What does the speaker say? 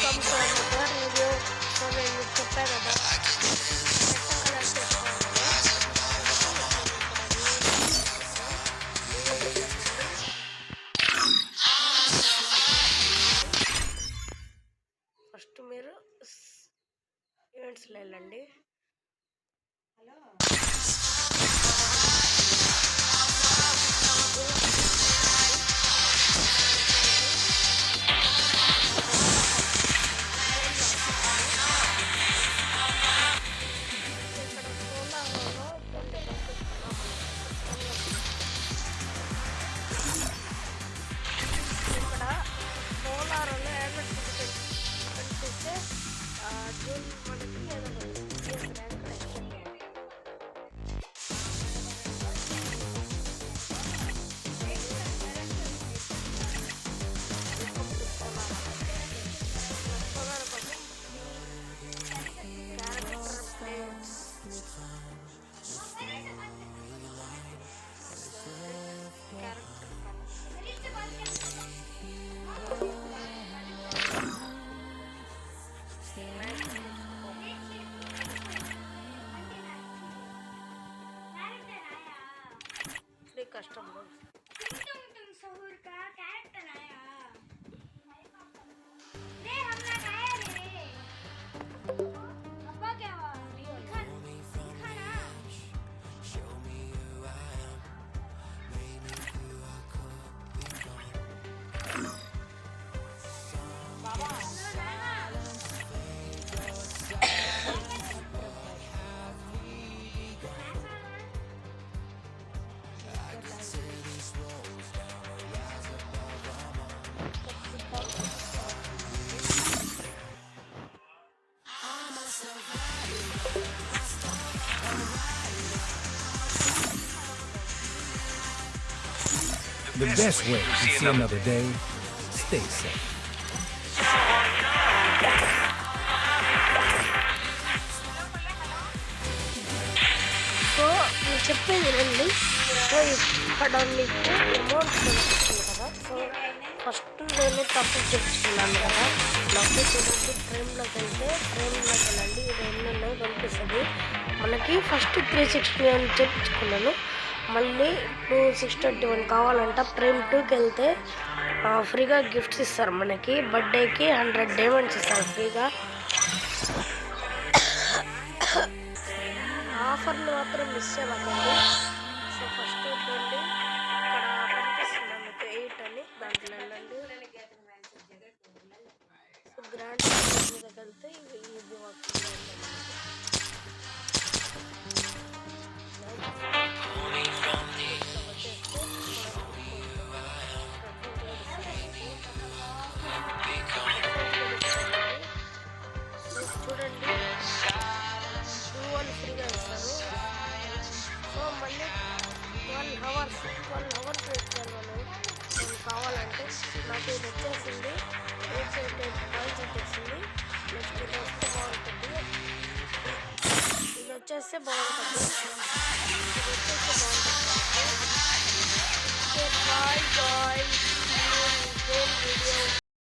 Welcome to another video. So నేను మీకు చెప్పాను కదా ఫస్ట్ మీరు ఈవెంట్స్లో వెళ్ళండి. జూన్ మనకి कस्टम सहूर का कैरेक्टर आया रे हमने खाया रे अब्बा क्या हुआ दिखा ना बाबा The best way to see another day, stay safe. So నేను చెప్పేది రండి. సో ఇక్కడ మీకు అమౌంట్ కనిపిస్తుంది కదా. సో ఫస్ట్ నేను తప్పు చెప్తున్నాను కదా. నాకు చూడండి, ఫ్రేమ్లోకి వెళ్ళండి. ఇది ఎన్ని ఉన్నాయో కనిపిస్తుంది మనకి. ఫస్ట్ 360 అని చెప్పించుకున్నాను. మళ్ళీ 2621 కావాలంట. ప్రేమ్ 2కి వెళ్తే ఫ్రీగా గిఫ్ట్స్ ఇస్తారు మనకి. బర్త్డేకి 100 డైమండ్స్ ఇస్తారు ఫ్రీగా. ఆఫర్లు మాత్రం మిస్ అవ్వకండి. సో ఫస్ట్ ఏంటండి, ఇక్కడ కనిపిస్తుంది మీకు 8 అని, దాంట్లో వెళ్ళండి. సో గ్రాండ్ మీదకి వెళ్తే ఇది వస్తుంది. చూడండి, 2 ఫ్రీగా ఇస్తారు. సో మళ్ళీ 12 అవర్స్ వెయిట్ చేయాలి మనం. నేను కావాలంటే నాకు ఇది వచ్చేసింది 888 పాయింట్స్ వచ్చేసింది. నెక్స్ట్ ఇది వస్తే బాగుంటుంది. ఇది వచ్చేస్తే బాగుంటుంది. Bye bye. వీడియో